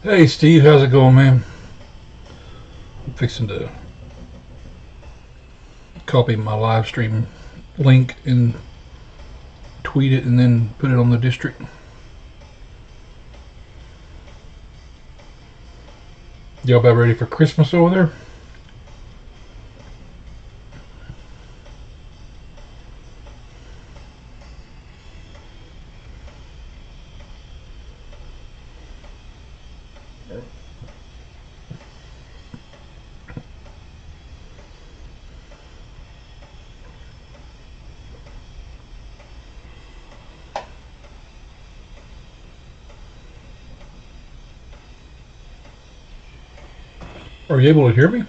Hey Steve, how's it going, man? I'm fixing to copy my live stream link and tweet it and then put it on the district. Y'all about ready for Christmas over there? Are you able to hear me?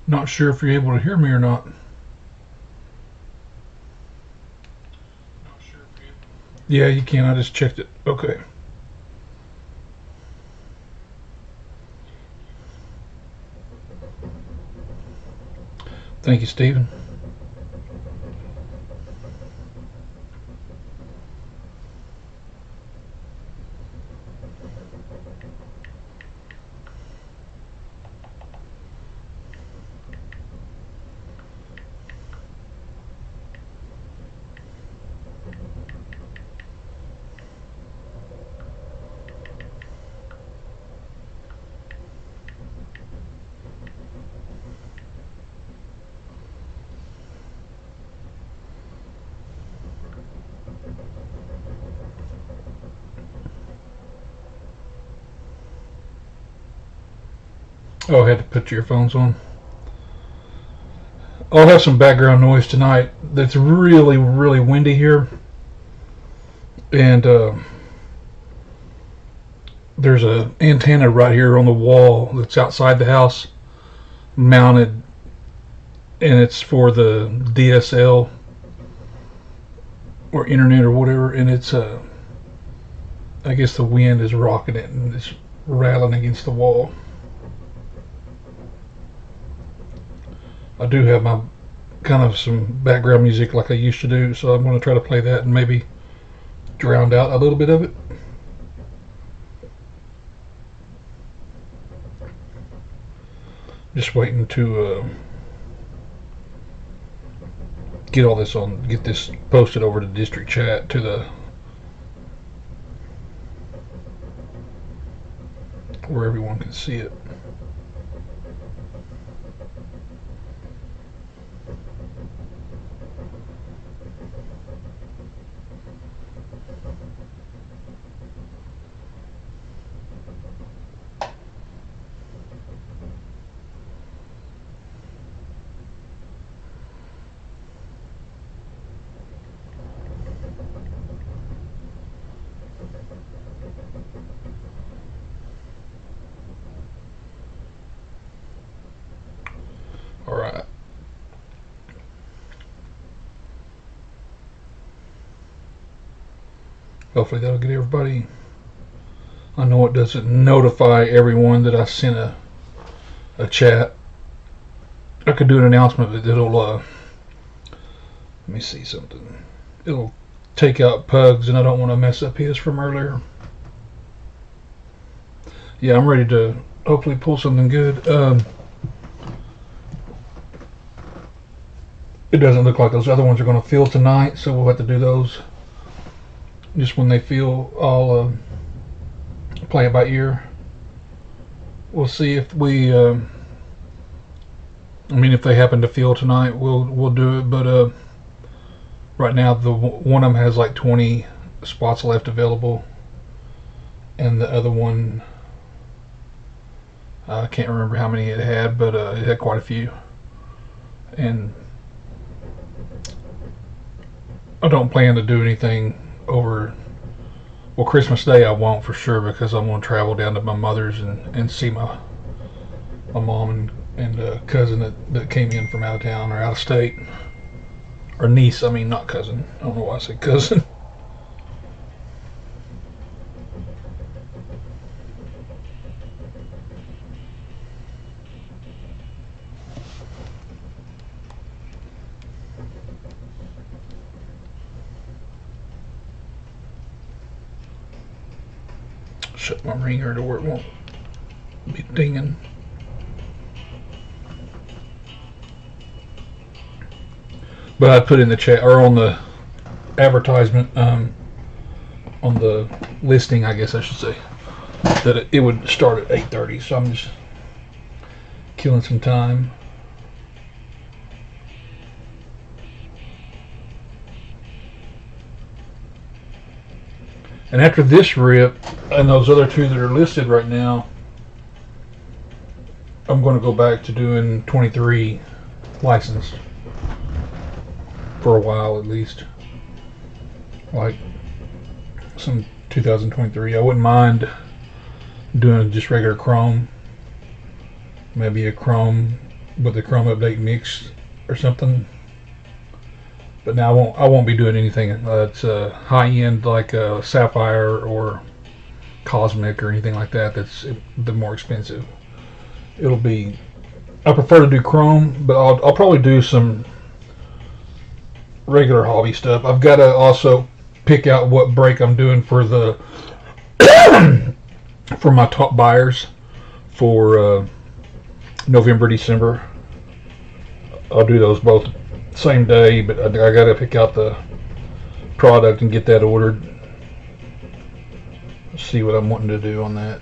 Not sure if you're able to hear me or not. Yeah, you can. I just checked it. Okay. Thank you, Stephen. Oh, I had to put your earphones on. I'll have some background noise tonight. It's really, really windy here. And there's a antenna right here on the wall that's outside the house mounted, and it's for the DSL or internet or whatever, and it's I guess the wind is rocking it and it's rattling against the wall. I do have my kind of some background music like I used to do, so I'm going to try to play that and maybe drown out a little bit of it. Just waiting to get this posted over to district chat to the where everyone can see it. All right. Hopefully that'll get everybody. I know it doesn't notify everyone that I sent a chat. I could do an announcement that it'll let me see something. It'll take out Pugs, and I don't want to mess up his from earlier. Yeah, I'm ready to hopefully pull something good. It doesn't look like those other ones are going to fill tonight, so we'll have to do those just when they fill. I'll play it by ear. We'll see if we. If they happen to fill tonight, we'll do it. But right now, the one of them has like 20 spots left available, and the other one, I can't remember how many it had, but it had quite a few. And I don't plan to do anything over. Well, Christmas Day I won't for sure because I'm going to travel down to my mother's and see my mom and cousin that came in from out of town or out of state. Or niece, I mean, not cousin. I don't know why I said cousin. Shut my ringer to where it won't be dinging. But I put in the chat or on the advertisement, on the listing, I guess I should say, that it would start at 8:30. So I'm just killing some time. And after this rip and those other two that are listed right now, I'm going to go back to doing 23 licensed for a while at least. Like some 2023. I wouldn't mind doing just regular Chrome. Maybe a Chrome with the Chrome update mix or something. But now I won't be doing anything that's high end like Sapphire or Cosmic or anything like that. That's the more expensive. It'll be. I prefer to do Chrome, but I'll probably do some regular hobby stuff. I've got to also pick out what break I'm doing for the for my top buyers for November, December. I'll do those both same day, but I got to pick out the product and get that ordered. See what I'm wanting to do on that.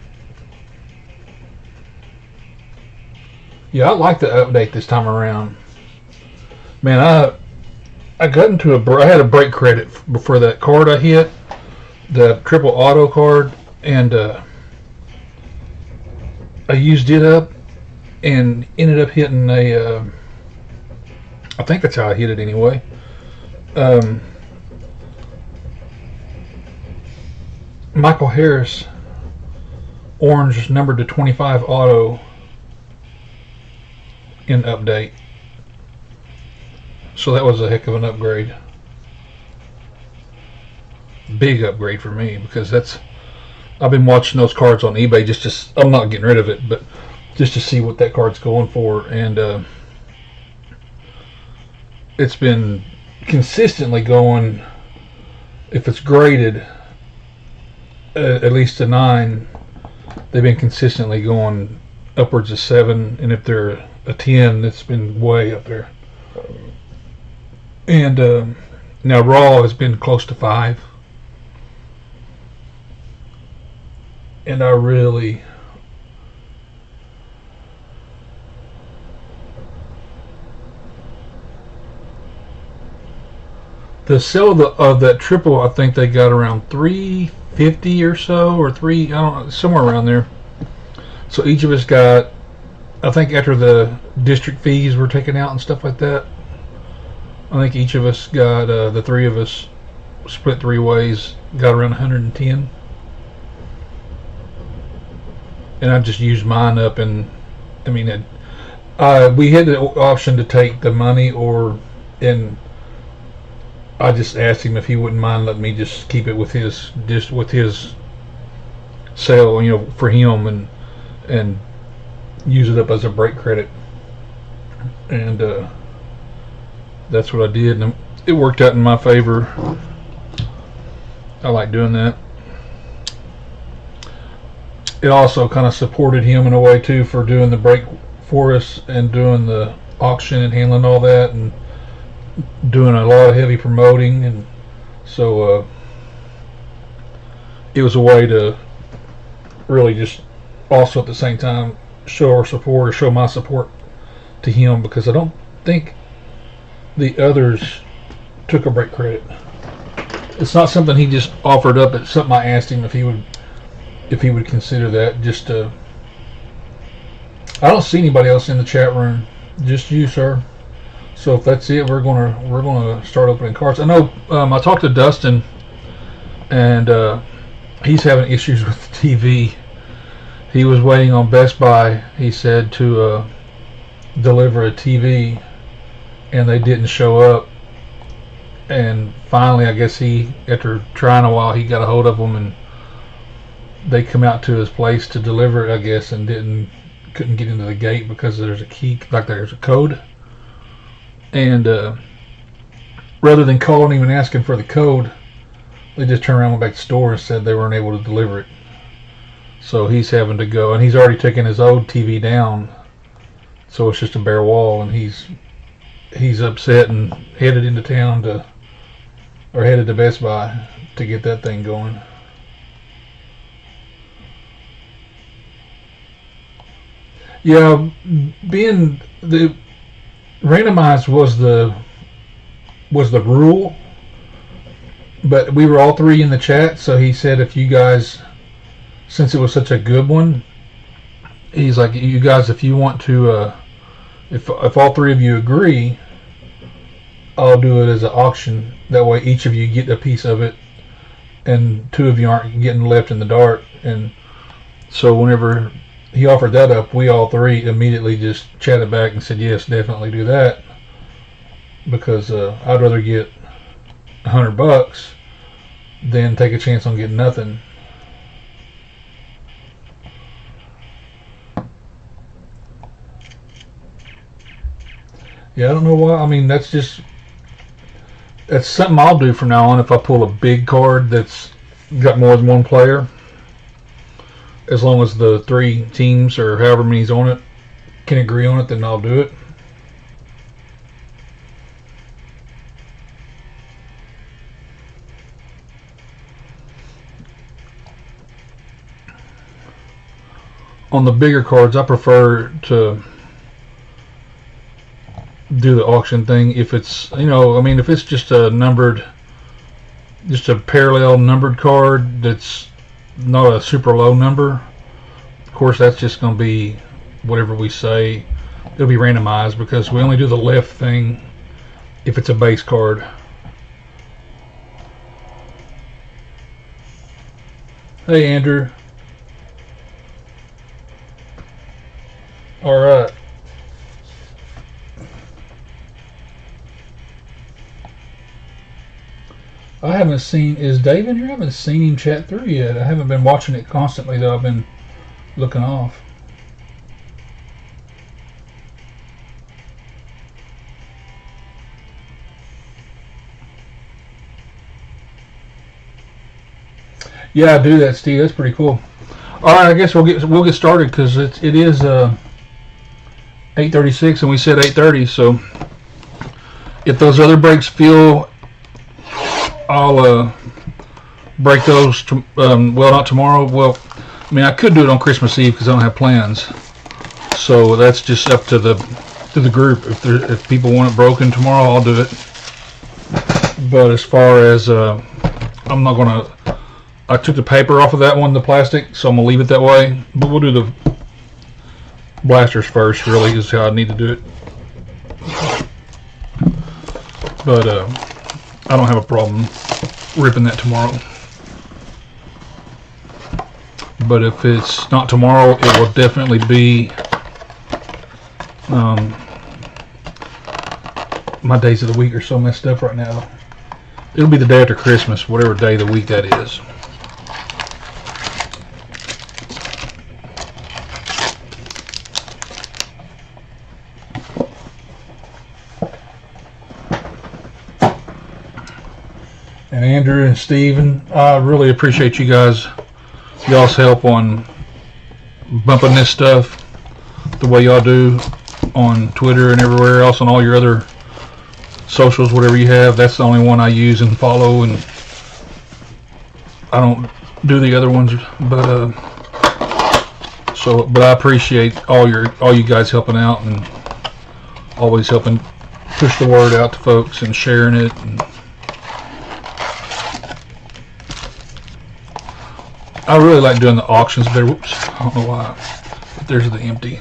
Yeah, I like the update this time around. Man, I got into I had a break credit before that card I hit, the triple auto card, and I used it up and ended up hitting a I think that's how I hit it anyway. Michael Harris, orange numbered to 25 auto in update. So that was a heck of an upgrade. Big upgrade for me because I've been watching those cards on eBay just I'm not getting rid of it, but just to see what that card's going for, and it's been consistently going, if it's graded at least a 9, they've been consistently going upwards of 7, and if they're a 10, it's been way up there. And now raw has been close to 5, and I really the sale of that triple, I think they got around $350 or so, or I don't know, somewhere around there. So each of us got, I think after the district fees were taken out and stuff like that, I think each of us got, the three of us split 3 ways, got around 110. And I just used mine up, and I mean, we had the option to take the money and I just asked him if he wouldn't mind letting me just keep it with his sale, you know, for him, and use it up as a break credit, and that's what I did, and it worked out in my favor. I like doing that. It also kind of supported him in a way too for doing the break for us and doing the auction and handling all that and doing a lot of heavy promoting, and so it was a way to really just also at the same time show our support or show my support to him, because I don't think the others took a break credit. It's not something he just offered up. It's something I asked him if he would consider that. Just I don't see anybody else in the chat room. Just you, sir. So if that's it, we're gonna start opening cards. I know I talked to Dustin, and he's having issues with the TV. He was waiting on Best Buy, he said, to deliver a TV, and they didn't show up. And finally, I guess after trying a while, he got a hold of them, and they come out to his place to deliver it, I guess, and couldn't get into the gate because there's a key, like there's a code. And rather than calling him and asking for the code, they just turned around and went back to the store and said they weren't able to deliver it. So he's having to go, and he's already taken his old TV down, so it's just a bare wall, and he's upset and headed to Best Buy to get that thing going. Yeah, being the randomized was the rule, but we were all three in the chat, so he said if you guys, since it was such a good one, he's like, you guys, if you want to, if all three of you agree, I'll do it as an auction. That way each of you get a piece of it, and two of you aren't getting left in the dark. And so whenever he offered that up, we all three immediately just chatted back and said, yes, definitely do that, because I'd rather get $100 than take a chance on getting nothing. Yeah, I don't know why. I mean, that's something I'll do from now on. If I pull a big card that's got more than one player, as long as the three teams or however many's on it can agree on it, then I'll do it. On the bigger cards, I prefer to do the auction thing. If it's, if it's just a parallel numbered card that's not a super low number, of course that's just going to be whatever we say. It'll be randomized because we only do the left thing if it's a base card. Hey, Andrew. All right. I haven't seen, is Dave in here? I haven't seen him chat through yet. I haven't been watching it constantly, though. I've been looking off. Yeah, I do that, Steve. That's pretty cool. All right, I guess we'll get started because it is 8:36 and we said 8:30. So if those other breaks feel, I'll break those. Well, not tomorrow. Well, I mean, I could do it on Christmas Eve because I don't have plans. So that's just up to the group. If people want it broken tomorrow, I'll do it. But as far as I'm not gonna. I took the paper off of that one, the plastic, so I'm gonna leave it that way. But we'll do the blasters first. Really, is how I need to do it. But I don't have a problem ripping that tomorrow. But if it's not tomorrow, it will definitely be my days of the week are so messed up right now. It'll be the day after Christmas, whatever day of the week that is. And Andrew and Steven, I really appreciate you guys, y'all's help on bumping this stuff the way y'all do on Twitter and everywhere else, on all your other socials, whatever you have. That's the only one I use and follow, and I don't do the other ones. But but I appreciate all you guys helping out and always helping push the word out to folks and sharing it. And I really like doing the auctions better. Whoops, I don't know why. But there's the empty.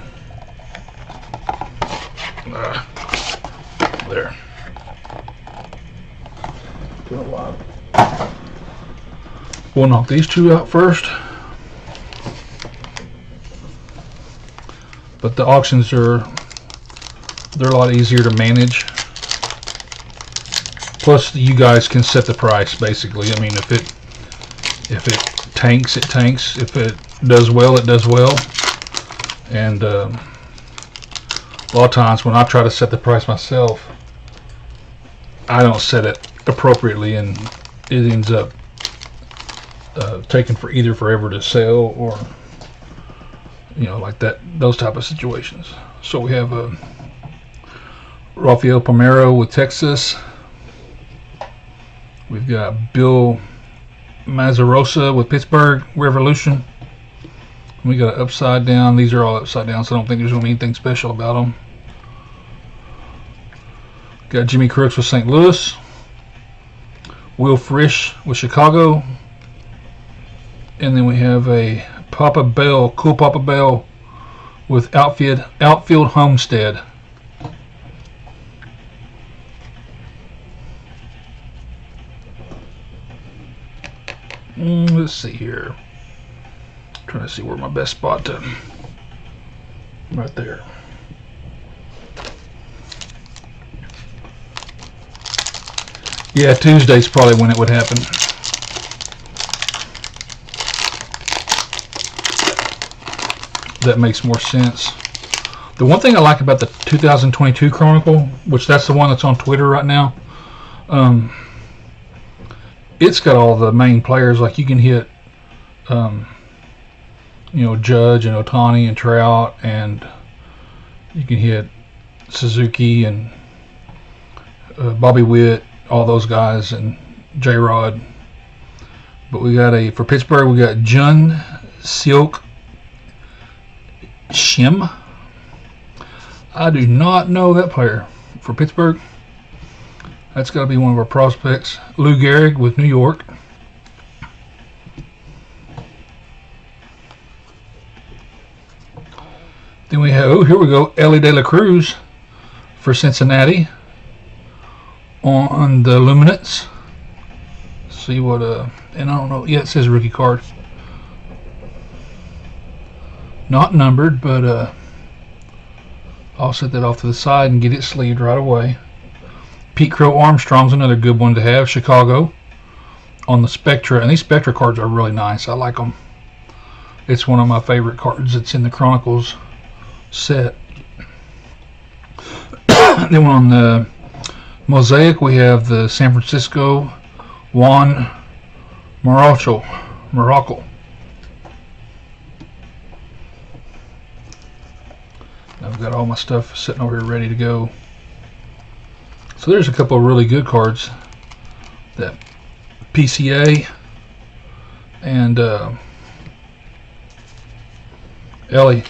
There. We'll knock these two out first. But the auctions they're a lot easier to manage. Plus, you guys can set the price basically. I mean, if it tanks, it tanks. If it does well, it does well. And a lot of times when I try to set the price myself, I don't set it appropriately, and it ends up taking forever to sell, or like that, those type of situations. So we have Rafael Palmeiro with Texas. We've got Bill Mazzarosa with Pittsburgh Revolution. We got an upside down. These are all upside down, so I don't think there's going to be anything special about them. Got Jimmy Crooks with St. Louis. Will Frisch with Chicago. And then we have a Papa Bell, cool Papa Bell with Outfield Homestead. Let's see here. Trying to see where my best spot to. Right there. Yeah, Tuesday's probably when it would happen. That makes more sense. The one thing I like about the 2022 Chronicle, which that's the one that's on Twitter right now, it's got all the main players. Like you can hit, Judge and Ohtani and Trout, and you can hit Suzuki and Bobby Witt, all those guys, and J-Rod. But we got for Pittsburgh, we got Jun Seok Shim. I do not know that player for Pittsburgh. That's got to be one of our prospects. Lou Gehrig with New York. Then we have, here we go, Ellie De La Cruz for Cincinnati on the Luminance. See what, and I don't know, yeah, it says rookie card. Not numbered, but I'll set that off to the side and get it sleeved right away. Pete Crow Armstrong's another good one to have, Chicago, on the Spectra. And these Spectra cards are really nice. I like them. It's one of my favorite cards that's in the Chronicles set. Then on the Mosaic, we have the San Francisco Juan Miracle. I've got all my stuff sitting over here ready to go. So there's a couple of really good cards. That PCA and Ellie.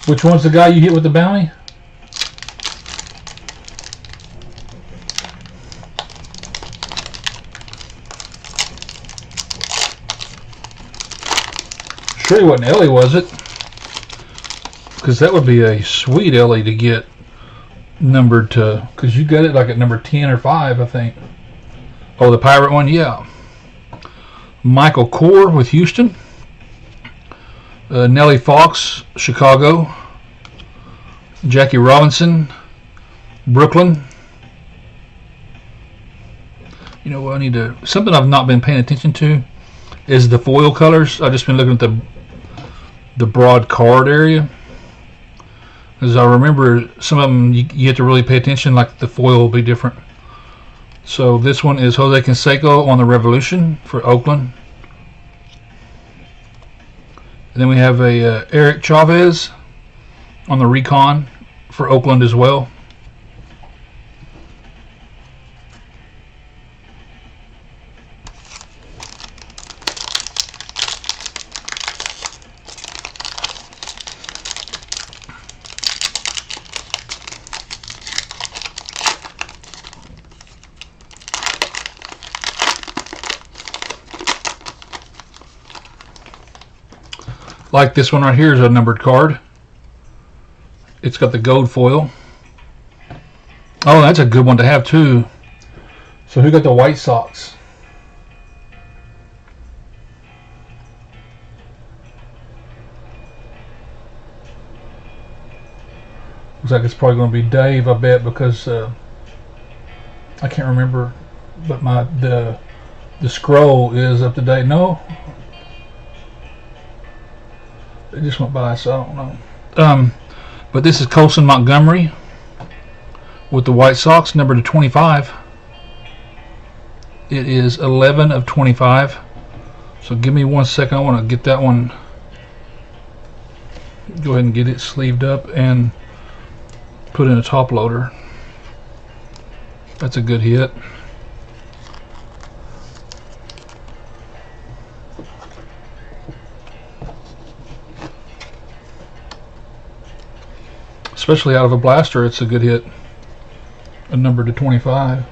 Which one's the guy you hit with the bounty? Sure he wasn't Ellie, was it? Because that would be a sweet Ellie to get numbered to, because you got it like at number 10 or 5, I think. Oh, the Pirate one? Yeah. Michael Core with Houston. Nellie Fox, Chicago. Jackie Robinson, Brooklyn. You know what I need to... Something I've not been paying attention to is the foil colors. I've just been looking at the broad card area. As I remember, some of them you have to really pay attention, like the foil will be different. So this one is Jose Canseco on the Revolution for Oakland. And then we have a Eric Chavez on the Recon for Oakland as well. Like this one right here is a numbered card. It's got the gold foil. Oh, that's a good one to have too. So who got the White Sox? Looks like it's probably going to be Dave, I bet, because I can't remember, but the scroll is up to date. No, it just went by, so I don't know. But this is Colson Montgomery with the White Sox, number to 25. It is 11 of 25. So give me 1 second. I want to get that one. Go ahead and get it sleeved up and put in a top loader. That's a good hit. Especially out of a blaster, it's a good hit. A number to 25.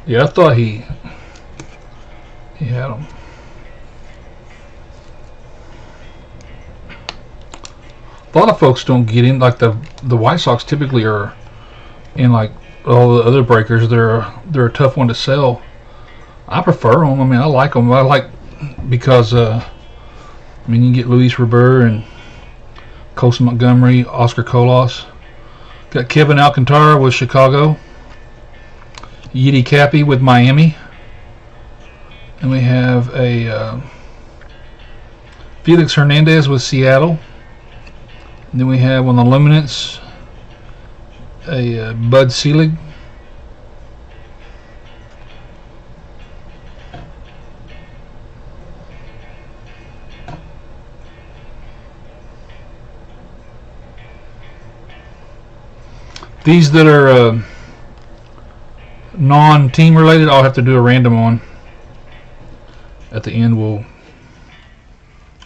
Yeah, I thought he had them. A lot of folks don't get in. Like the White Sox typically are in like all the other breakers. They're a tough one to sell. I prefer them. I mean, I like them. I like because I mean, you get Luis Robert and Colson Montgomery, Oscar Colas. Got Kevin Alcantara with Chicago. Yiddy Cappy with Miami. And we have a Felix Hernandez with Seattle. And then we have on the Luminance a Bud Selig. These that are non-team related, I'll have to do a random on. At the end,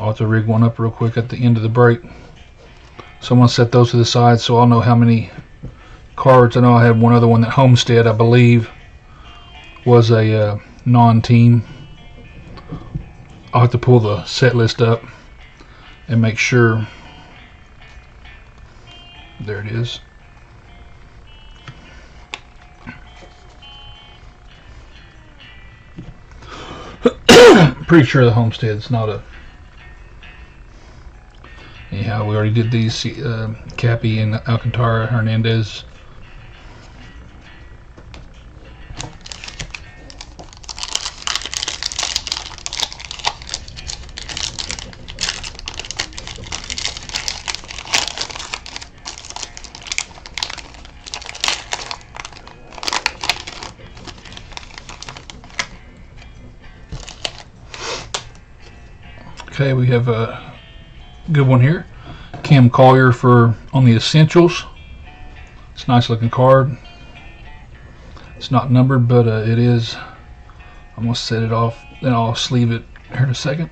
I'll have to rig one up real quick at the end of the break. So I'm going to set those to the side so I'll know how many cards. I know I had one other one that Homestead, I believe, was a non-team. I'll have to pull the set list up and make sure. There it is. Pretty sure the Homestead's not a. Anyhow, we already did these. Cappy and Alcantara, Hernandez. Okay, we have a good one here. Cam Collier on the Essentials. It's a nice looking card. It's not numbered, but it is. I'm going to set it off, then I'll sleeve it here in a second.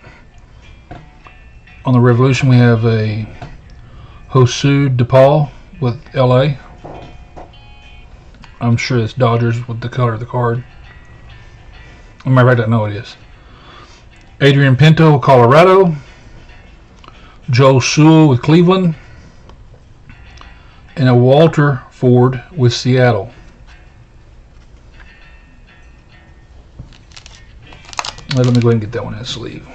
On the Revolution, we have a Josu DePaul with LA. I'm sure it's Dodgers with the color of the card. Am I right? I know it is. Adrian Pinto, Colorado. Joe Sewell with Cleveland. And a Walter Ford with Seattle. Let me go ahead and get that one in a sleeve.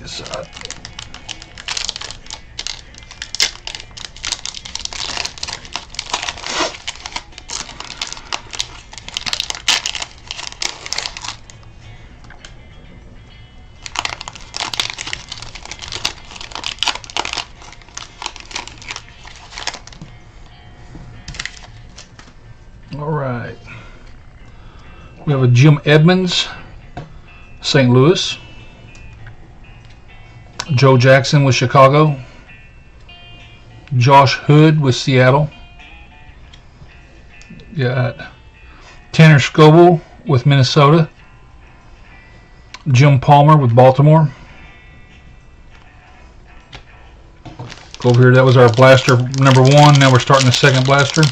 Side. All right. We have a Jim Edmonds, St. Louis. Joe Jackson with Chicago. Josh Hood with Seattle. Got Tanner Scoble with Minnesota. Jim Palmer with Baltimore. Go over here. That was our blaster number 1. Now we're starting the second blaster.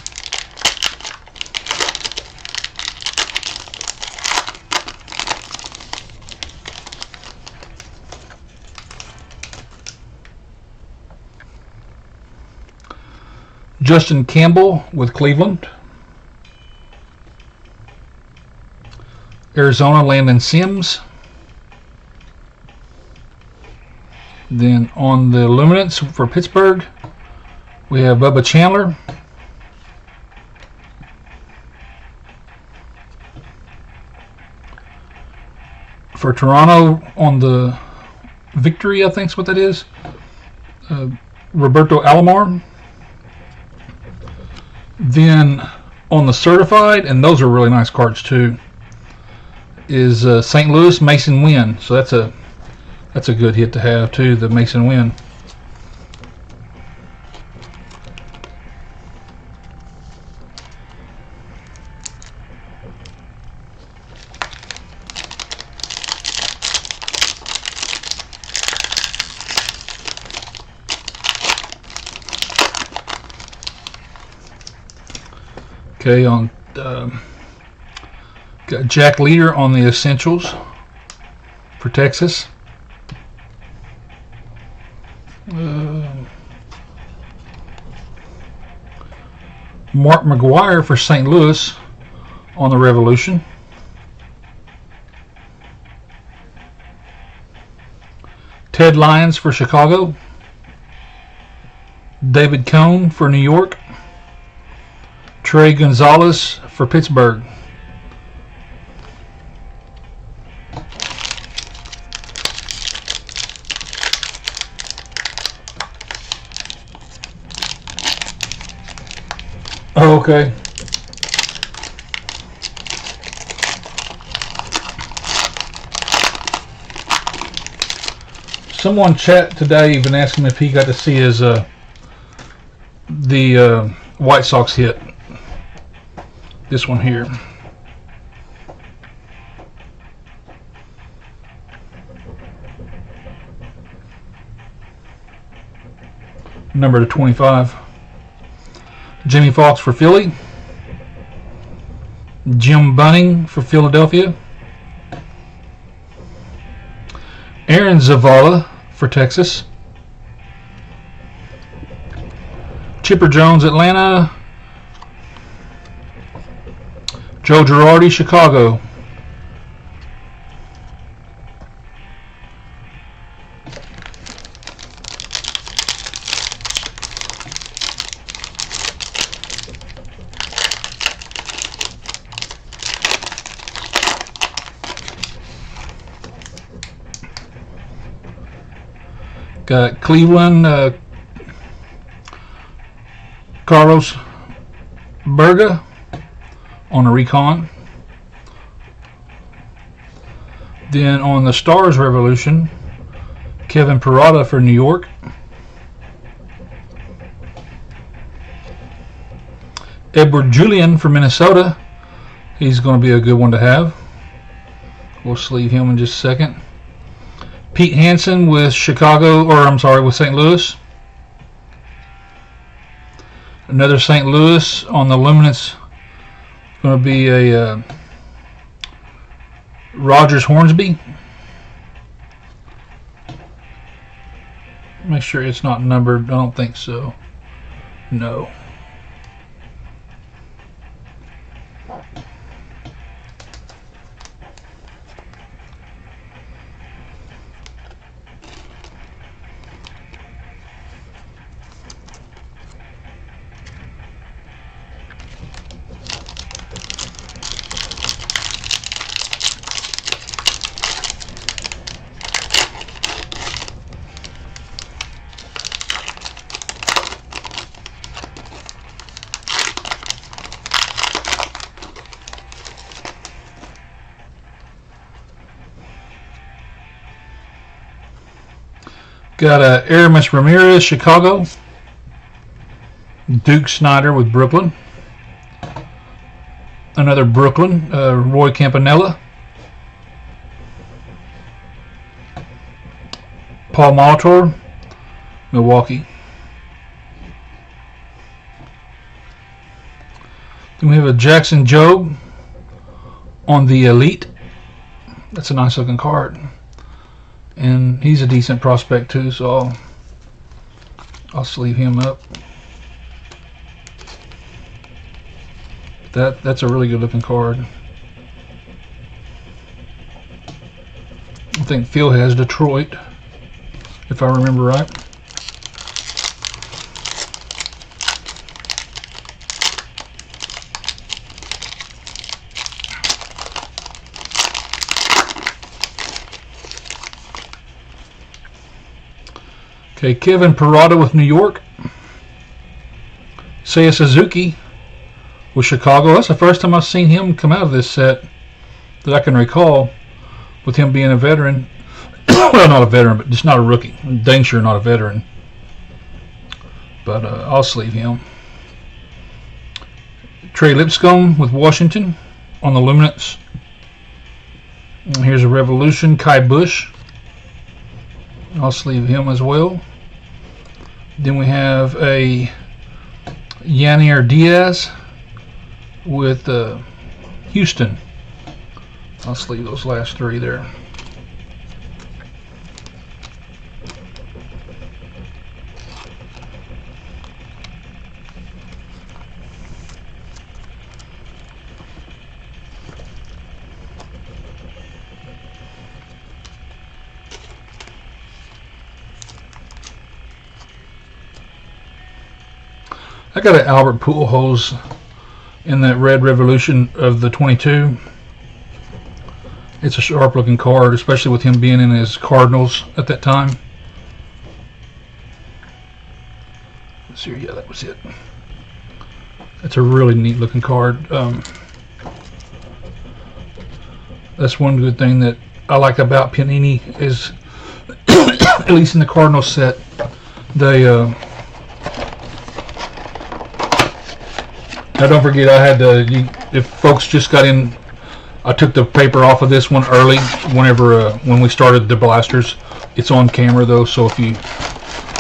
Justin Campbell with Cleveland. Arizona, Landon Sims. Then on the Luminance for Pittsburgh, we have Bubba Chandler. For Toronto, on the Victory, I think is what that is, Roberto Alomar. Then on the Certified, and those are really nice cards too, is St. Louis, Mason Wynn. So that's a good hit to have too, the Mason Wynn. Okay, on got Jack Leader on the Essentials for Texas. Mark McGuire for St. Louis on the Revolution. Ted Lyons for Chicago. David Cone for New York. Trey Gonzalez for Pittsburgh. Oh, okay. Someone chat today even asked him if he got to see his the White Sox hit. This one here. Number 25. Jimmy Fox for Philly. Jim Bunning for Philadelphia. Aaron Zavala for Texas. Chipper Jones, Atlanta. Joe Girardi, Chicago. Got Cleveland, Carlos Berga on a Recon. Then on the Stars Revolution, Kevin Parada for New York. Edward Julian for Minnesota. He's going to be a good one to have. We'll sleeve him in just a second. Pete Hansen with Chicago, or I'm sorry, with St. Louis. Another St. Louis on the Luminance. Going to be a Rogers Hornsby. Make sure it's not numbered. I don't think so. No. Got Aramis Ramirez, Chicago. Duke Snyder with Brooklyn. Another Brooklyn, Roy Campanella. Paul Molitor, Milwaukee. Then we have a Jackson Jobe on the Elite. That's a nice looking card. And he's a decent prospect too, so I'll sleeve him up. That's a really good looking card. I think Phil has Detroit, if I remember right. Okay, Kevin Parada with New York. Seiya Suzuki with Chicago. That's the first time I've seen him come out of this set that I can recall, with him being a veteran. Well, not a veteran, but just not a rookie. Dang sure not a veteran. But I'll sleeve him. Trey Lipscomb with Washington on the Luminance. And here's a Revolution, Kai Bush. I'll sleeve him as well. Then we have a Yannier Diaz with Houston. I'll sleeve those last three there. I got an Albert Pujols in that red Revolution of the 22. It's a sharp looking card, especially with him being in his Cardinals at that time. Let's see, yeah, that was it. That's a really neat looking card. That's one good thing that I like about Panini is, at least in the Cardinals set, they now don't forget, I had to, if folks just got in, I took the paper off of this one early when we started the blasters. It's on camera though, so if you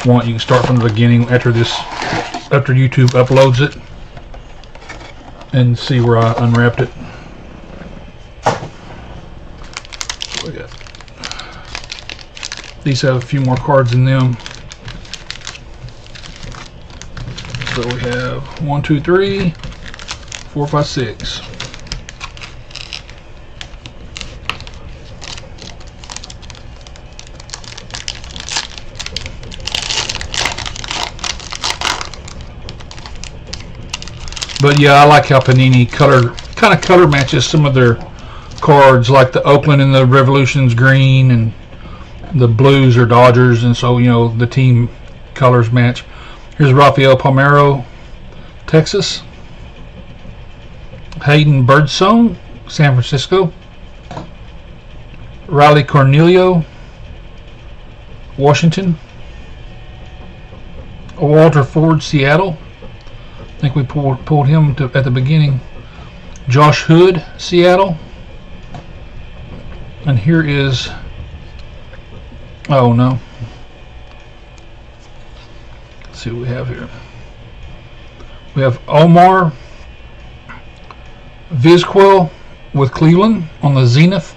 want, you can start from the beginning after YouTube uploads it and see where I unwrapped it. We got, these have a few more cards in them. So we have 1, 2, 3, 4, 5, 6. But yeah, I like how Panini kind of color matches some of their cards, like the Oakland and the Revolution's green, and the Blues or Dodgers, and so, you know, the team colors match. Here's Rafael Palmeiro, Texas. Hayden Birdsong, San Francisco. Riley Cornelio, Washington. Walter Ford, Seattle. I think we pulled him at the beginning. Josh Hood, Seattle. And here is, oh no. Let's see what we have here. We have Omar Vizquel with Cleveland on the Zenith.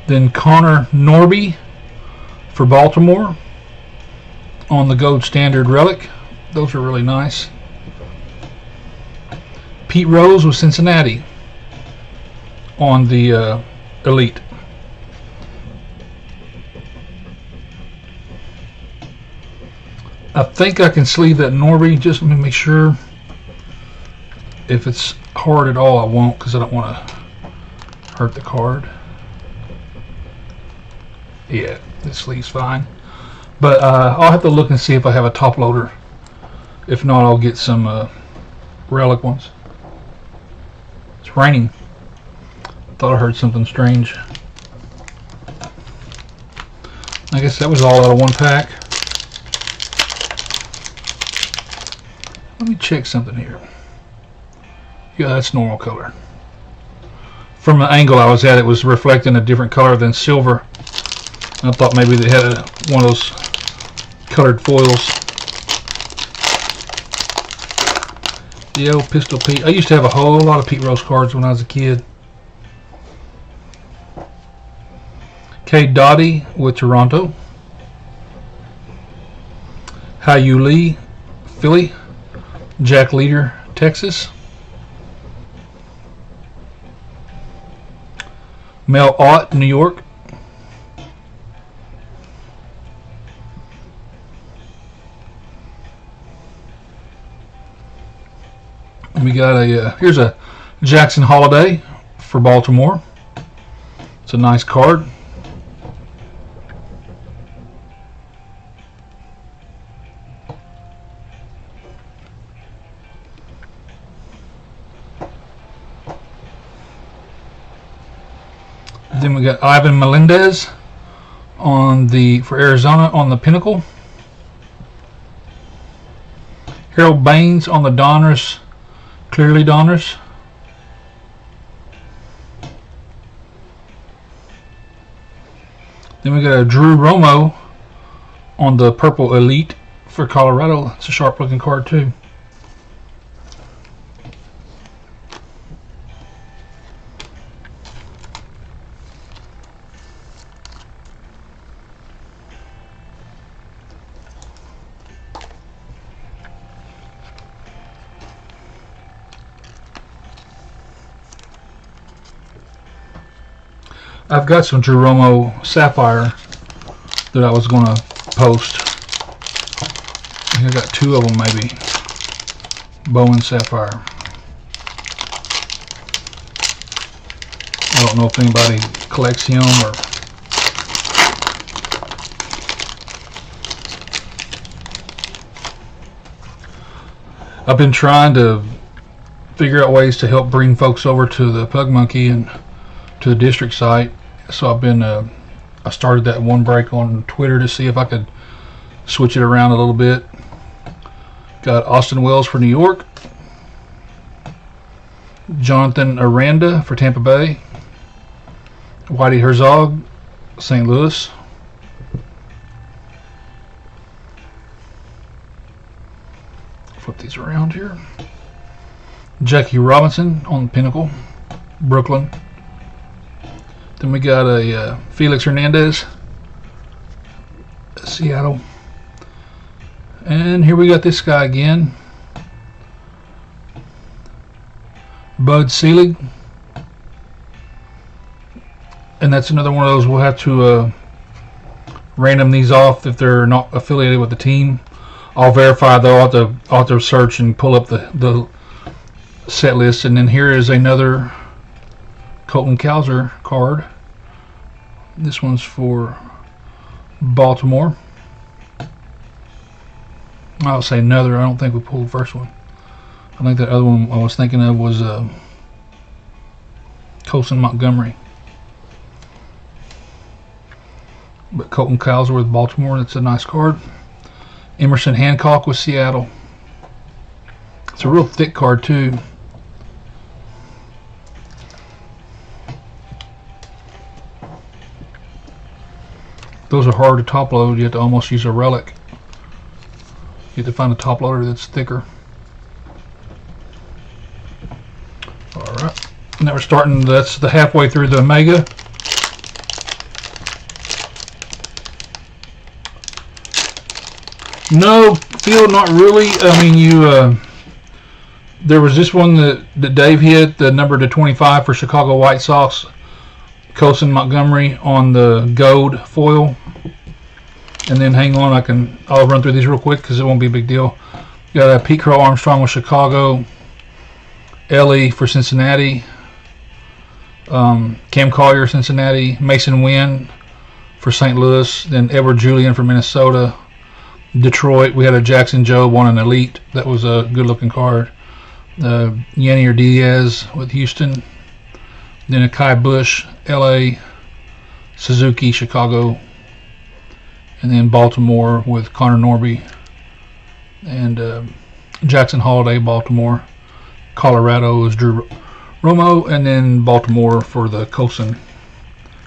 Then Connor Norby for Baltimore on the Gold Standard Relic. Those are really nice. Pete Rose with Cincinnati on the Elite. I think I can sleeve that Norby. Just let me make sure. If it's hard at all, I won't, because I don't want to hurt the card. Yeah, the sleeve's fine. But I'll have to look and see if I have a top loader. If not, I'll get some relic ones. It's raining. Thought I heard something strange. I guess that was all out of one pack. Let me check something here. Yeah, that's normal color. From the angle I was at, it was reflecting a different color than silver. I thought maybe they had one of those colored foils. The old Pistol Pete. I used to have a whole lot of Pete Rose cards when I was a kid. K. Dottie with Toronto. Hyu Lee, Philly. Jack Leader, Texas. Mel Ott, New York. We got a here's a Jackson Holiday for Baltimore. It's a nice card. Then we got Ivan Melendez on for Arizona on the Pinnacle. Harold Baines on the Donruss, clearly Donruss. Then we got a Drew Romo on the Purple Elite for Colorado. It's a sharp looking card too. I've got some Drew Romo Sapphire that I was going to post. I think I got 2 of them maybe. Bowman Sapphire. I don't know if anybody collects him or... I've been trying to figure out ways to help bring folks over to the Pug Monkey and to the district site. So I've been I started that one break on Twitter to see if I could switch it around a little bit. Got Austin Wells for New York, Jonathan Aranda for Tampa Bay, Whitey Herzog, St. Louis, flip these around here, Jackie Robinson on the Pinnacle, Brooklyn. Then we got a Felix Hernandez, Seattle. And here we got this guy again, Bud Selig. And that's another one of those we'll have to random these off if they're not affiliated with the team. I'll verify though. I'll have to search and pull up the set list. And then here is another Colton Cowser card. This one's for Baltimore. I'll say another. I don't think we pulled the first one. I think that other one I was thinking of was Colson Montgomery. But Colton Cowser with Baltimore, that's a nice card. Emerson Hancock with Seattle. It's a real thick card too. Those are hard to top load. You have to almost use a relic. You have to find a top loader that's thicker. Alright. Now we're starting, that's the halfway through the Omega. No, Phil, not really. I mean, there was this one that Dave hit, the number to 25 for Chicago White Sox. Colson Montgomery on the gold foil. And then hang on, I'll run through these real quick because it won't be a big deal. You got Pete Crow Armstrong with Chicago, Ellie for Cincinnati, Cam Collier Cincinnati, Mason Wynn for St. Louis, then Edward Julian for Minnesota, Detroit. We had a Jackson Jobe on an Elite. That was a good looking card. Yannier Diaz with Houston. Then a Kai Bush, LA, Suzuki, Chicago, and then Baltimore with Connor Norby, and Jackson Holiday, Baltimore. Colorado is Drew Romo, and then Baltimore for the Colton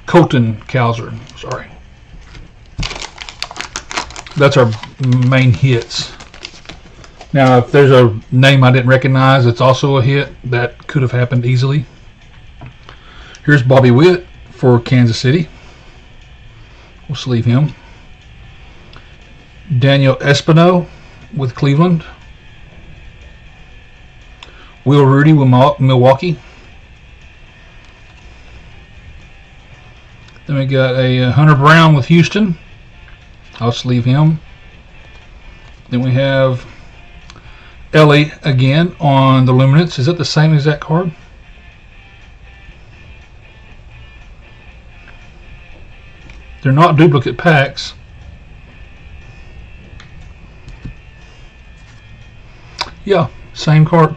Cowser. Sorry. That's our main hits. Now, if there's a name I didn't recognize, it's also a hit. That could have happened easily. Here's Bobby Witt for Kansas City. We'll sleeve him. Daniel Espino with Cleveland. Will Rudy with Milwaukee. Then we got a Hunter Brown with Houston. I'll sleeve him. Then we have Ellie again on the Luminance. Is that the same exact card? They're not duplicate packs. Yeah, same card.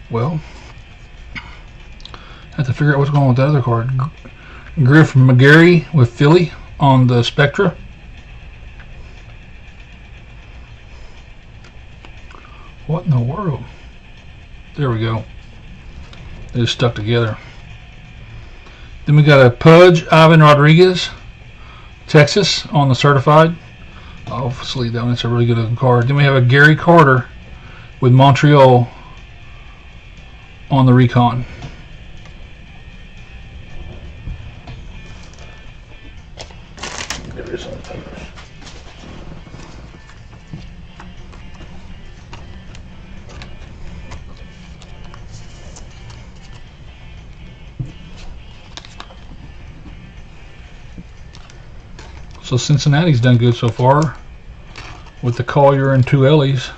Well, I have to figure out what's going on with that other card. Griff McGarry with Philly on the Spectra. What in the world? There we go. They just stuck together. Then we got a Pudge Ivan Rodriguez, Texas on the certified. I'll sleeve that one. It's a really good card. Then we have a Gary Carter with Montreal on the Recon. There is some papers. So Cincinnati's done good so far with the Collier and 2 Ellies.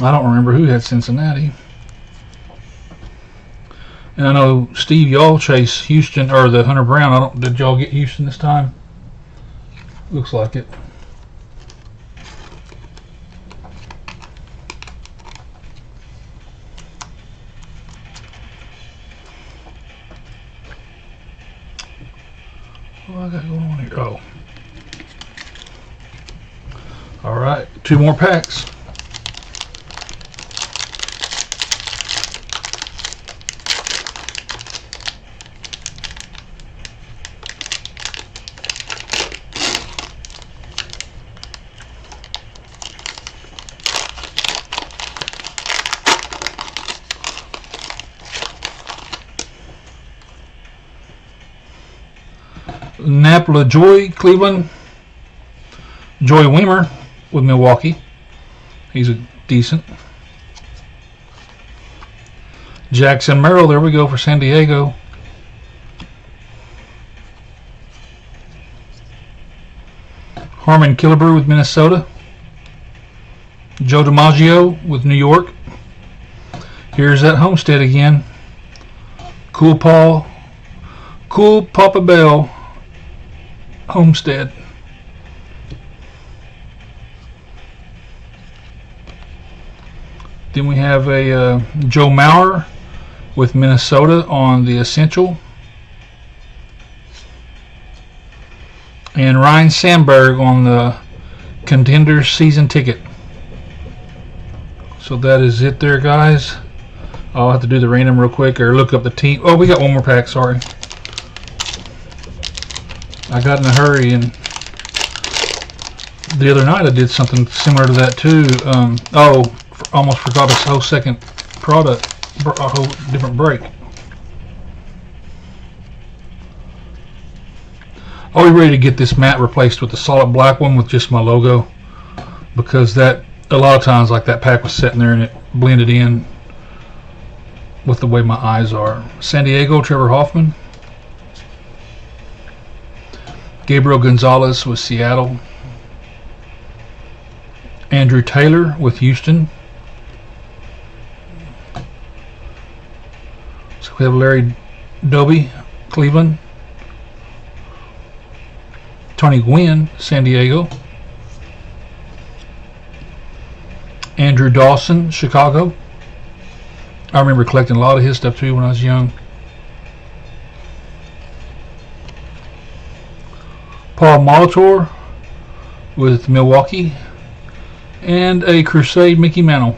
I don't remember who had Cincinnati. And I know Steve, y'all chase Houston or the Hunter Brown. Did y'all get Houston this time? Looks like it. What I got going on here? Oh. Alright, 2 more packs. Napla Joy, Cleveland. Joy Weimer with Milwaukee. He's a decent. Jackson Merrill, there we go for San Diego. Harmon Killebrew with Minnesota. Joe DiMaggio with New York. Here's that Homestead again. Cool Papa Bell Homestead. Then we have a Joe Mauer with Minnesota on the Essential. And Ryan Sandberg on the Contenders season ticket. So that is it there, guys. I'll have to do the random real quick or look up the team. Oh, we got one more pack, sorry. I got in a hurry, and the other night I did something similar to that too. Almost forgot a whole second product, a whole different break. Are we ready to get this mat replaced with the solid black one with just my logo? Because that, a lot of times, like that pack was sitting there and it blended in with the way my eyes are. San Diego, Trevor Hoffman. Gabriel Gonzalez with Seattle. Andrew Taylor with Houston. So we have Larry Doby, Cleveland. Tony Gwynn, San Diego. Andrew Dawson, Chicago. I remember collecting a lot of his stuff too when I was young. Paul Molitor with Milwaukee. And a Crusade Mickey Mantle.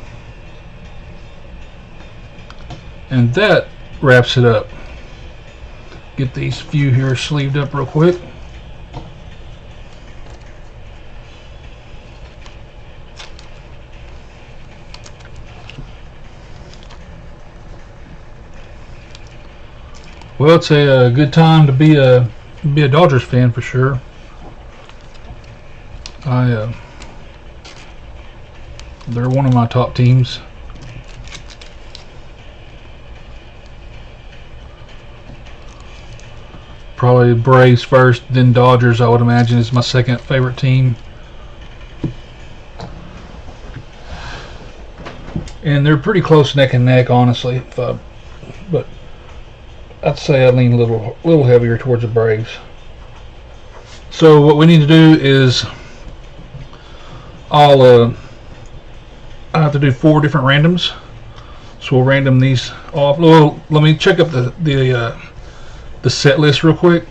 And that wraps it up. Get these few here sleeved up real quick. Well, it's a good time to be a Dodgers fan for sure. They're one of my top teams. Probably Braves first, then Dodgers, I would imagine, is my second favorite team. And they're pretty close neck and neck, honestly. But I'd say I lean a little heavier towards the Braves. So what we need to do is I have to do 4 different randoms. So we'll random these off. Well, let me check up the set list real quick.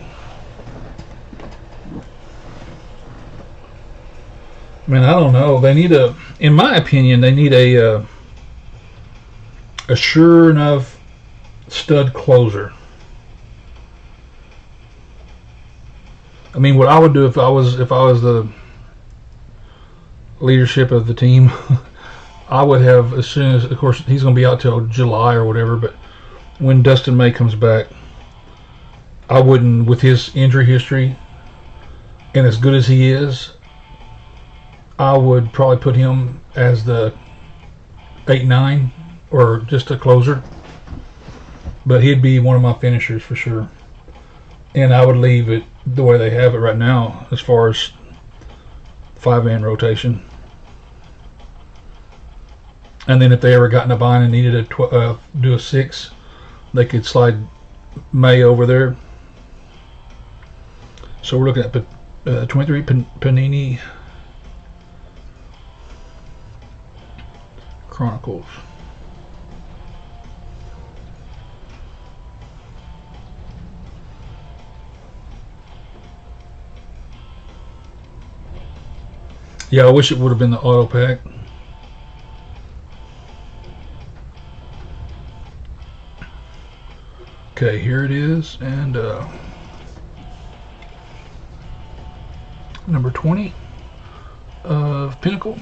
I mean, I don't know. They need in my opinion, they need a sure enough stud closer. I mean, what I would do if I was the leadership of the team, I would have, as soon as, of course, he's going to be out till July or whatever, but when Dustin May comes back, I wouldn't, with his injury history and as good as he is, I would probably put him as the 8-9 or just a closer. But he'd be one of my finishers for sure. And I would leave it the way they have it right now as far as 5-man rotation. And then if they ever got in a bind and needed to do a 6, they could slide May over there. So we're looking at 23 Panini Chronicles. Yeah, I wish it would have been the auto pack. Okay, here it is, and number 20 of Pinnacle.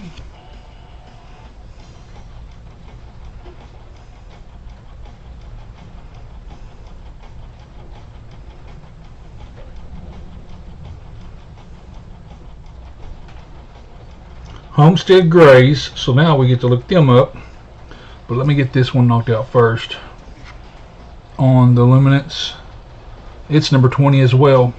Homestead Grays, so now we get to look them up, but let me get this one knocked out first. On the Luminance, it's number 20 as well.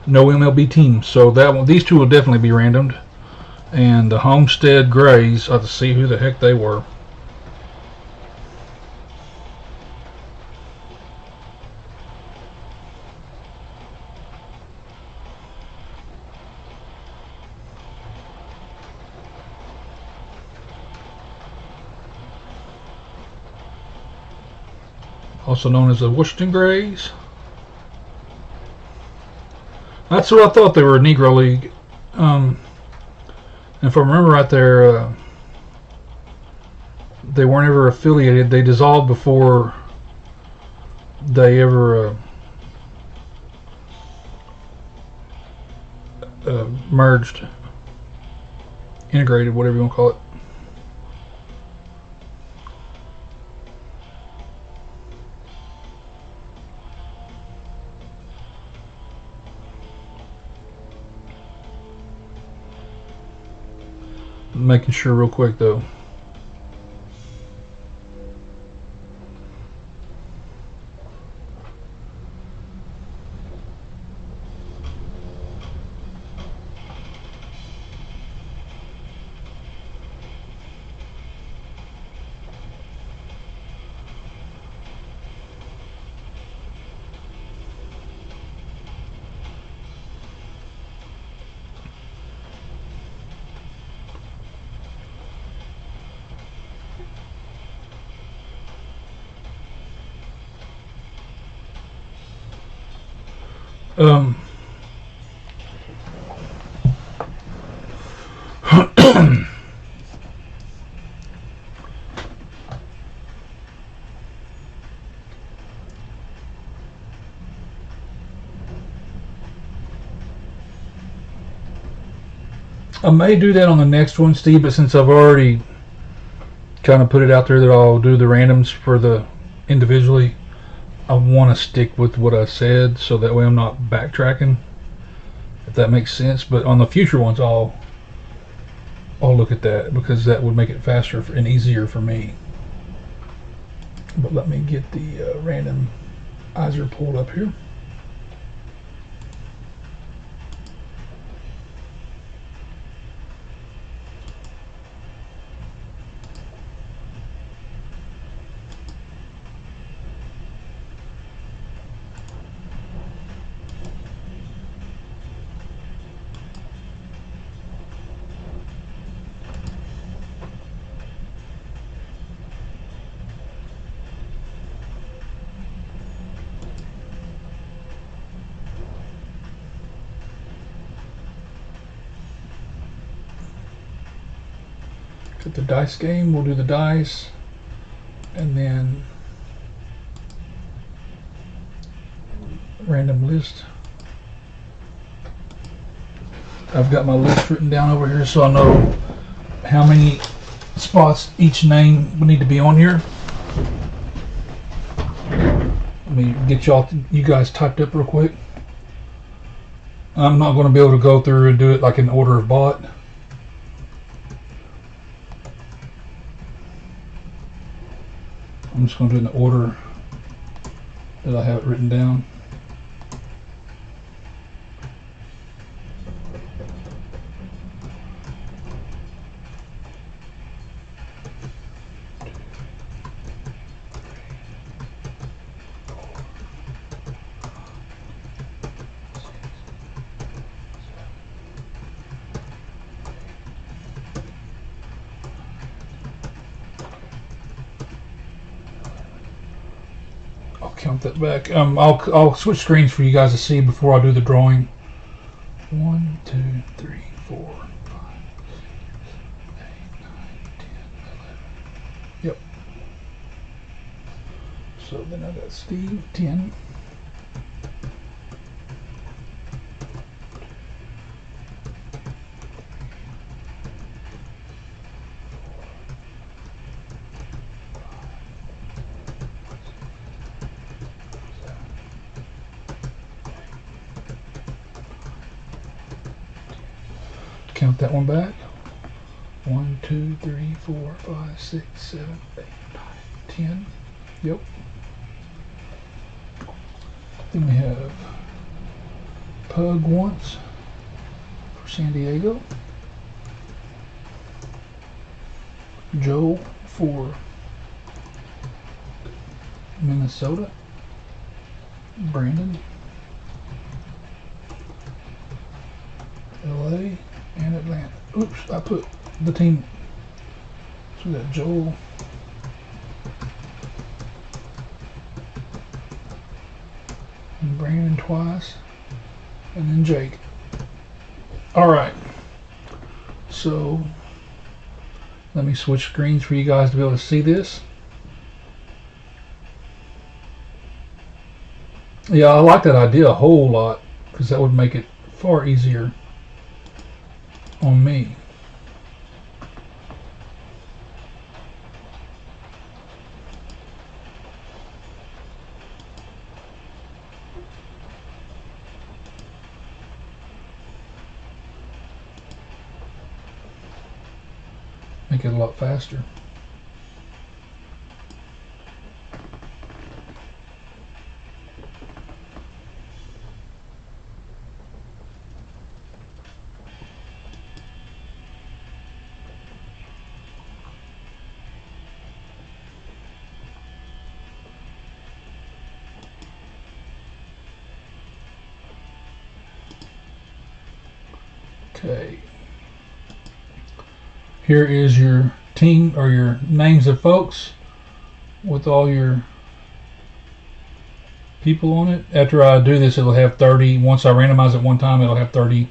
No MLB team, so that one, these two will definitely be randomed. And the Homestead Grays, I have to see who the heck they were. Also known as the Washington Grays. That's what I thought they were, Negro League. If I remember right there, they weren't ever affiliated. They dissolved before they ever merged, integrated, whatever you want to call it. Making sure real quick though. I may do that on the next one, Steve, but since I've already kind of put it out there that I'll do the randoms for the individually, I want to stick with what I said so that way I'm not backtracking, if that makes sense. But on the future ones, I'll look at that because that would make it faster and easier for me. But let me get the randomizer pulled up here. At the dice game, we'll do the dice, and then random list. I've got my list written down over here so I know how many spots each name would need to be on here. Let me get you guys typed up real quick. I'm not going to be able to go through and do it like in order of bought. I'm just going to do it in the order that I have it written down. Count that back. I'll switch screens for you guys to see before I do the drawing. 1, 2, 3, 4, 5, 6, 8, 9, 10, 11. Yep. So then I got Steve 10. Count that one back. 1, 2, 3, 4, 5, 6, 7, 8, 9, 10. Yep. Then we have Pug once for San Diego. Joe for Minnesota. Brandon. LA. And Atlanta. Oops, I put the team. So we got Joel. And Brandon twice. And then Jake. Alright. So let me switch screens for you guys to be able to see this. Yeah, I like that idea a whole lot because that would make it far easier on me. Make it a lot faster. Okay. Here is your team or your names of folks with all your people on it. After I do this, it'll have 30. Once I randomize it one time, it'll have 30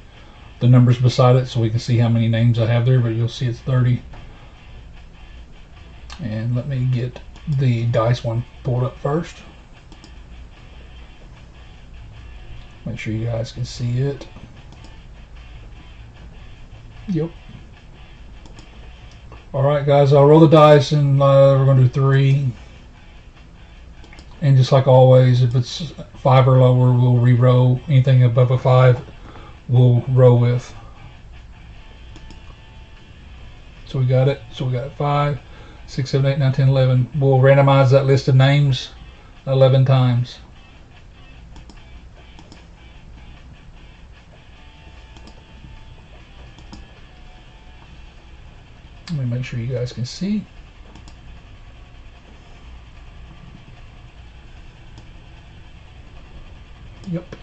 the numbers beside it so we can see how many names I have there, but you'll see it's 30. And let me get the dice one pulled up first. Make sure you guys can see it. Yep. Alright guys, I'll roll the dice and we're going to do 3. And just like always, if it's 5 or lower, we'll re-roll. Anything above a 5, we'll roll with. So we got it. So we got 5, 6, 7, 8, 9, 10, 11. We'll randomize that list of names 11 times. Let me make sure you guys can see. Yep.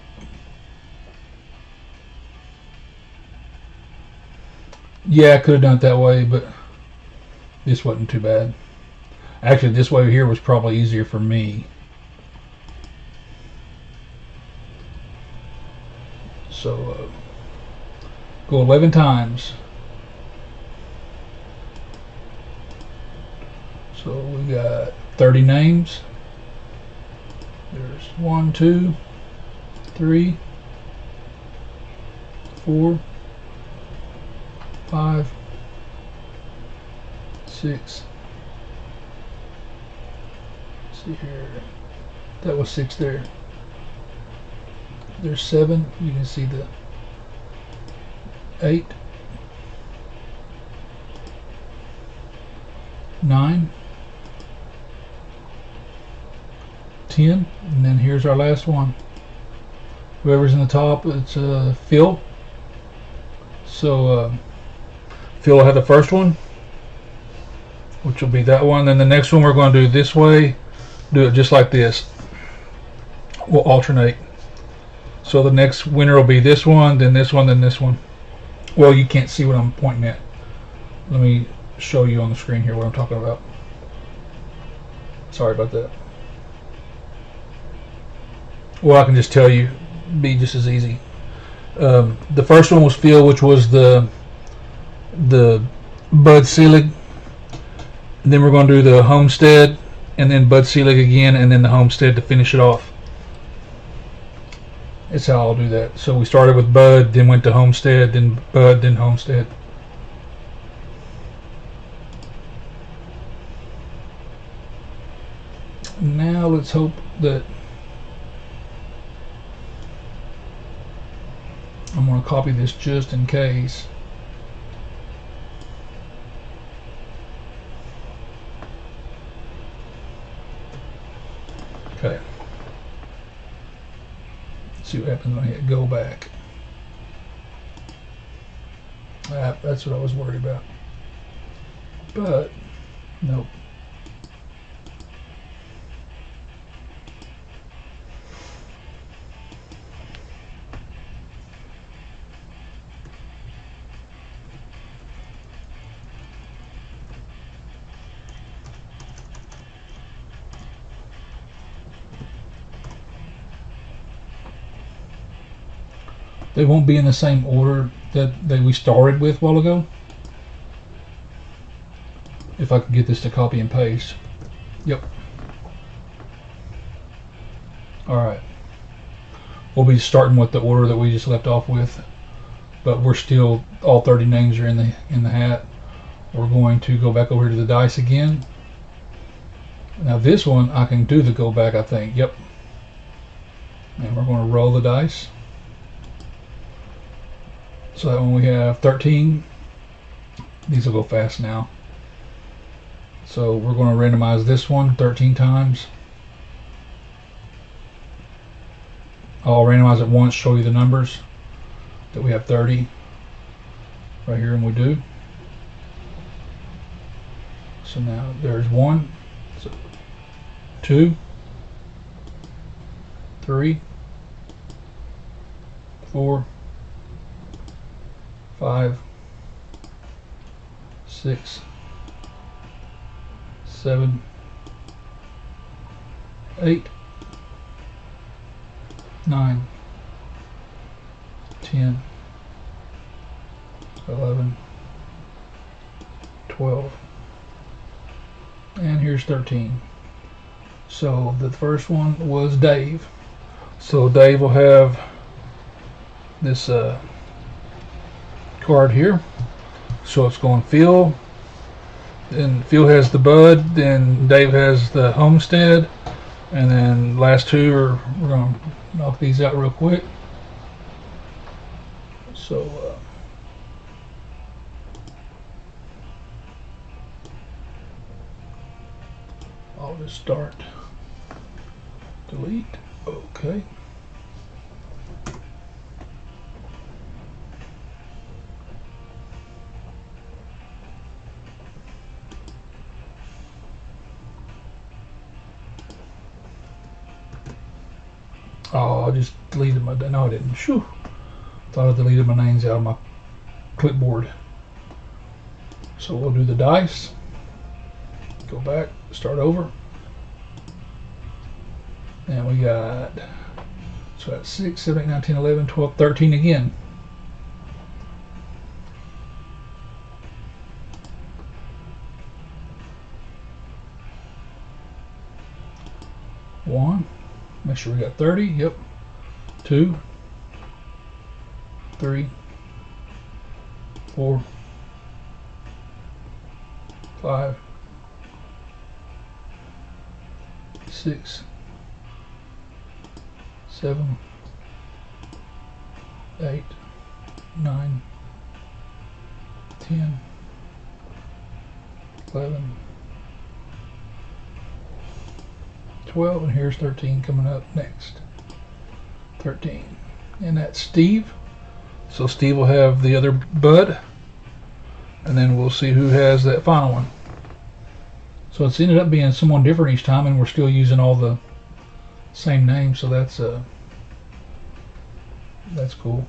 Yeah, I could have done it that way, but this wasn't too bad. Actually, this way here was probably easier for me. So, go 11 times. So we got 30 names. There's 1, 2, 3, 4, 5, 6. Let's see here. That was 6 there. There's 7. You can see the 8, 9, 10, and then here's our last one. Whoever's in the top, it's Phil. So Phil will have the first one, which will be that one. Then the next one we're going to do this way. Do it just like this. We'll alternate. So the next winner will be this one, then this one, then this one. Well, you can't see what I'm pointing at. Let me show you on the screen here what I'm talking about. Sorry about that. Well, I can just tell you, be just as easy. The first one was Phil, which was the Bud Selig. And then we're going to do the Homestead, and then Bud Selig again, and then the Homestead to finish it off. That's how I'll do that. So we started with Bud, then went to Homestead, then Bud, then Homestead. Now let's hope that I'm going to copy this just in case. Okay. Let's see what happens when I hit go back. That's what I was worried about. But, nope. They won't be in the same order that we started with a while ago. If I can get this to copy and paste. Yep. Alright. We'll be starting with the order that we just left off with. But we're still, all 30 names are in the hat. We're going to go back over to the dice again. Now this one, I can do the go back, I think. Yep. And we're going to roll the dice. So that one we have 13. These will go fast now. So we're going to randomize this one 13 times. I'll randomize it once, show you the numbers that we have 30 right here, and we do. So now there's 1, so 2, 3, 4, 5, 6, 7, 8, 9, 10, 11, 12, and here's 13. So the first one was Dave. So Dave will have this card here. So it's going Phil, then Phil has the Bud, then Dave has the Homestead, and then last two are, we're going to knock these out real quick. So I'll just start, delete, okay. Oh, I just deleted my, no I didn't, shoo. Thought I deleted my names out of my clipboard. So we'll do the dice, go back, start over. And we got, so that's 6, 7, 8, 9, 10, 11, 12, 13 again. One, make sure we got 30, yep. 2, 3, 4, 5, 6, 7, 8, 9, 10, 11, 12, and here's 13 coming up next. 13, and that's Steve. So Steve will have the other Bud, and then we'll see who has that final one. So it's ended up being someone different each time, and we're still using all the same names, so that's cool.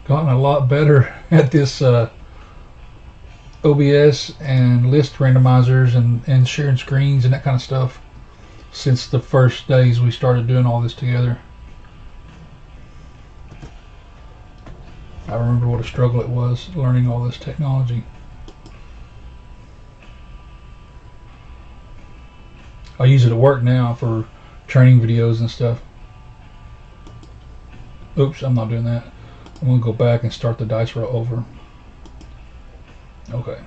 Gotten a lot better at this OBS and list randomizers and sharing screens and that kind of stuff since the first days we started doing all this together. I remember what a struggle it was learning all this technology. I use it at work now for training videos and stuff. Oops, I'm not doing that. I'm going to go back and start the dice roll over. Okay.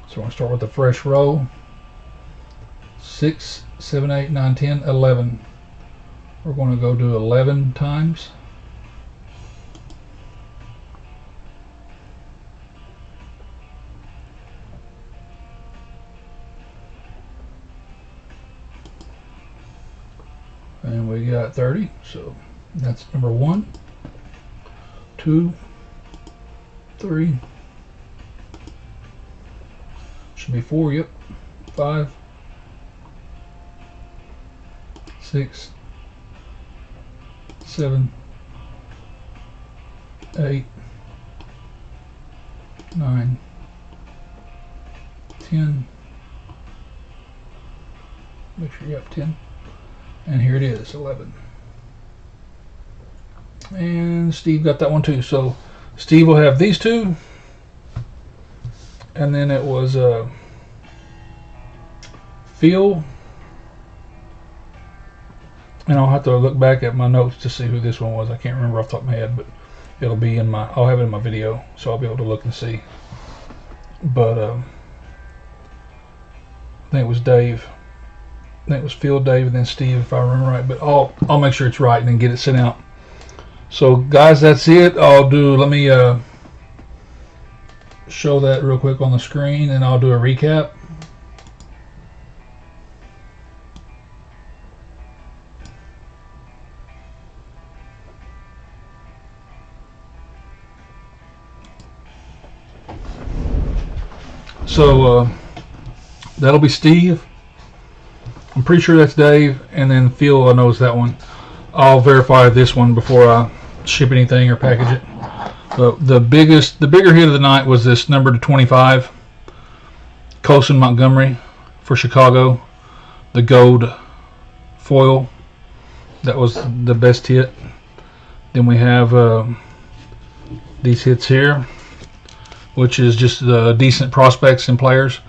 So we're going to start with the fresh roll. 6, 7, 8, 9, 10, 11. We're going to go do 11 times. And we got 30, so that's number 1, 2, 3, should be 4, yep, 5, 6, 7, 8, 9, 10, make sure you have 10, and here it is, 11. And Steve got that one too. So Steve will have these two, and then it was Phil, and I'll have to look back at my notes to see who this one was. I can't remember off the top of my head, but it'll be in my, I'll have it in my video, so I'll be able to look and see. But I think it was Dave. I think it was Phil, Dave, and then Steve, if I remember right. But I'll make sure it's right and then get it sent out. So guys, that's it. Let me show that real quick on the screen, and I'll do a recap. So that'll be Steve. I'm pretty sure that's Dave, and then Phil knows that one. I'll verify this one before I ship anything or package it. But the bigger hit of the night was this number to 25, Colson Montgomery for Chicago, the gold foil. That was the best hit. Then we have these hits here, which is just decent prospects and players.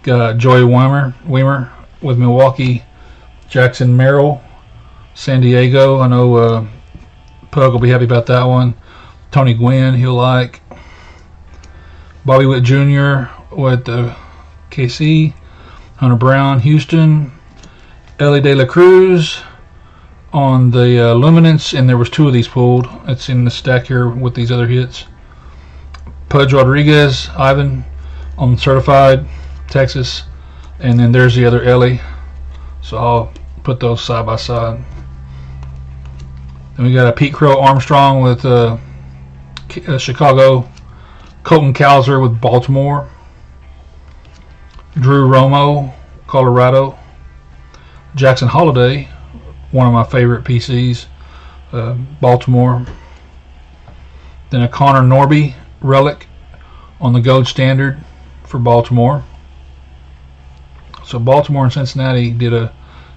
Joey Weimer with Milwaukee, Jackson Merrill, San Diego. I know Pug will be happy about that one. Tony Gwynn, he'll like. Bobby Witt Jr. with KC. Hunter Brown, Houston. Ellie De La Cruz on the Luminance, and there was 2 of these pulled. It's in the stack here with these other hits. Pudge Rodriguez, Ivan on Certified, Texas, and then there's the other Ellie. So I'll put those side by side. Then we got a Pete Crow Armstrong with Chicago, Colton Cowser with Baltimore, Drew Romo, Colorado, Jackson Holiday, one of my favorite PCs, Baltimore. Then a Connor Norby relic on the gold standard for Baltimore. So Baltimore and Cincinnati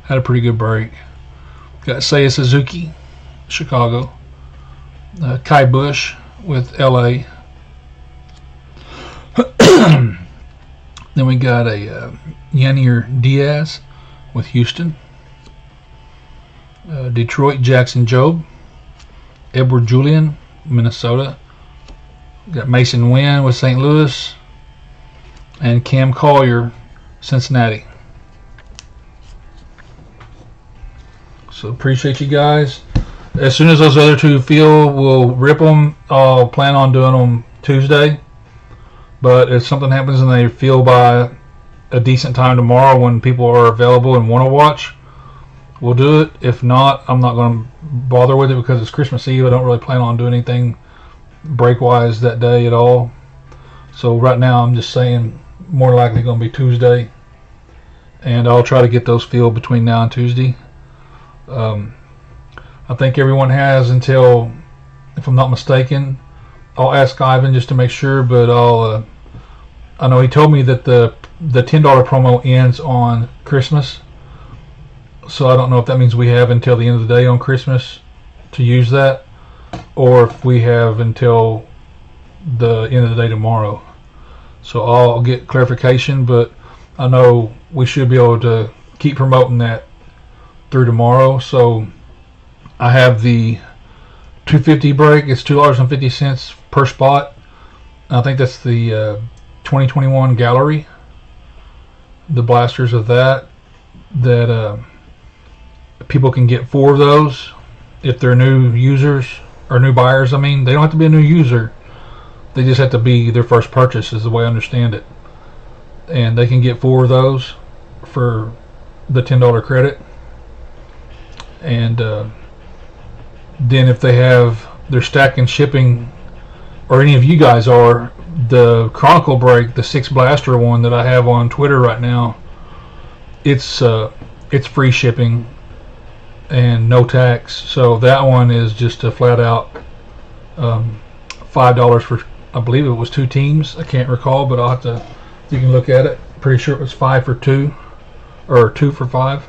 had a pretty good break. Got Seiya Suzuki, Chicago. Kai Bush with LA. Then we got a Yanier Diaz with Houston. Detroit, Jackson Jobe. Edward Julian, Minnesota. Got Mason Wynn with St. Louis. And Cam Collier, Cincinnati. So appreciate you guys. As soon as those other 2 feel, we'll rip them. I'll plan on doing them Tuesday. But if something happens and they feel by a decent time tomorrow when people are available and want to watch, we'll do it. If not, I'm not going to bother with it because it's Christmas Eve. I don't really plan on doing anything break-wise that day at all. So right now I'm just saying more likely going to be Tuesday. And I'll try to get those filled between now and Tuesday. I think everyone has until, if I'm not mistaken, I'll ask Ivan just to make sure, but I know he told me that the $10 promo ends on Christmas, so I don't know if that means we have until the end of the day on Christmas to use that, or if we have until the end of the day tomorrow. So I'll get clarification, but I know we should be able to keep promoting that through tomorrow. So I have the 250 break. It's $2.50 per spot. I think that's the 2021 gallery, the blasters of that people can get 4 of those if they're new users or new buyers. I mean, they don't have to be a new user, they just have to be their first purchase, is the way I understand it, and they can get 4 of those for the $10 credit. And then if they have their stack and shipping, or any of you guys are, the Chronicle break, the 6 blaster one that I have on Twitter right now, it's free shipping and no tax. So that one is just a flat out $5 for, I believe it was 2 teams. I can't recall, but I'll have to, you can look at it. Pretty sure it was 5 for 2 or 2 for 5.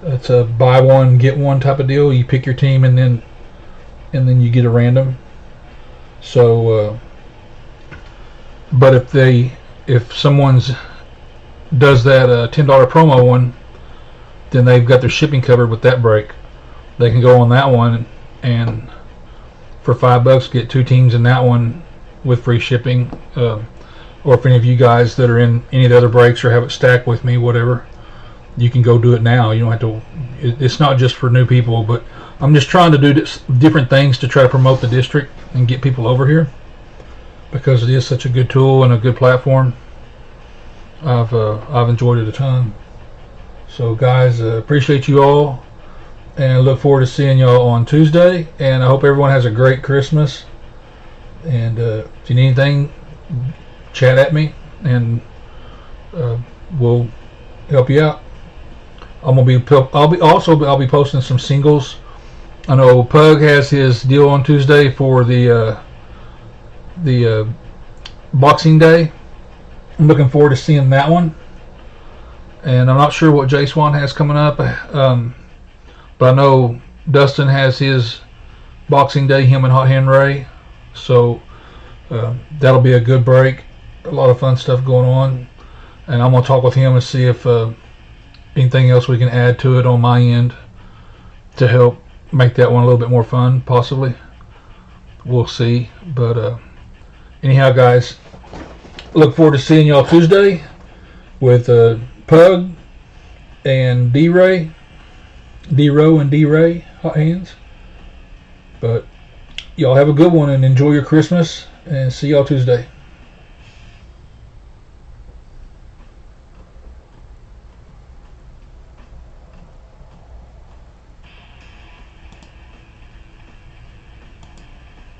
It's a buy one get one type of deal. You pick your team and then you get a random. So but if someone's does that $10 promo one, then they've got their shipping covered with that break. They can go on that one and for $5 get 2 teams in that one with free shipping. Or if any of you guys that are in any of the other breaks or have it stacked with me, whatever, you can go do it now. You don't have to. It's not just for new people, but I'm just trying to do different things to try to promote the district and get people over here, because it is such a good tool and a good platform. I've enjoyed it a ton. So guys, appreciate you all, and look forward to seeing y'all on Tuesday. And I hope everyone has a great Christmas. And if you need anything, chat at me, and we'll help you out. I'll be posting some singles. I know Pug has his deal on Tuesday for the the Boxing Day. I'm looking forward to seeing that one. And I'm not sure what Jay Swan has coming up, but I know Dustin has his Boxing Day, him and Hot Hand Ray. So that'll be a good break. A lot of fun stuff going on. And I'm going to talk with him and see if anything else we can add to it on my end to help make that one a little bit more fun, possibly. We'll see. But anyhow, guys, look forward to seeing y'all Tuesday with Pug and D-Ray, D-Row and D-Ray, Hot Hands. But y'all have a good one and enjoy your Christmas, and see y'all Tuesday.